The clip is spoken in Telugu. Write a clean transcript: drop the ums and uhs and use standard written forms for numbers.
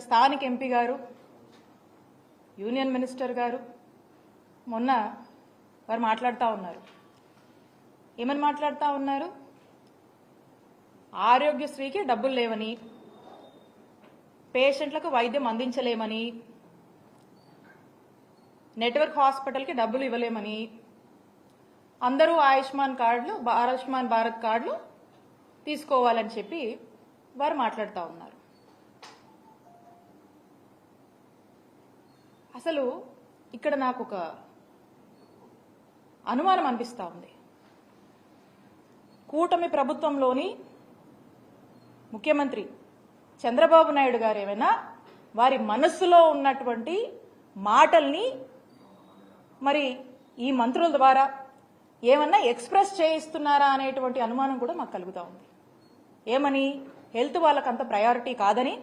స్థానిక ఎంపీ గారు, యూనియన్ మినిస్టర్ గారు మొన్న వారు మాట్లాడుతూ ఉన్నారు. ఏమని మాట్లాడుతూ ఉన్నారు? ఆరోగ్యశ్రీకి డబ్బులు లేవని, పేషెంట్లకు వైద్యం అందించలేమని, నెట్వర్క్ హాస్పిటల్కి డబ్బులు ఇవ్వలేమని, అందరూ ఆయుష్మాన్ భారత్ కార్డులు తీసుకోవాలని చెప్పి వారు మాట్లాడుతూ ఉన్నారు. అసలు ఇక్కడ నాకు ఒక అనుమానం అనిపిస్తూ ఉంది. కూటమి ప్రభుత్వంలోని ముఖ్యమంత్రి చంద్రబాబు నాయుడు గారు ఏమైనా వారి మనస్సులో ఉన్నటువంటి మాటల్ని మరి ఈ మంత్రుల ద్వారా ఏమన్నా ఎక్స్ప్రెస్ చేయిస్తున్నారా అనేటువంటి అనుమానం కూడా మాకు కలుగుతూ ఉంది. ఏమని? హెల్త్ వాళ్ళకంత ప్రయారిటీ కాదని,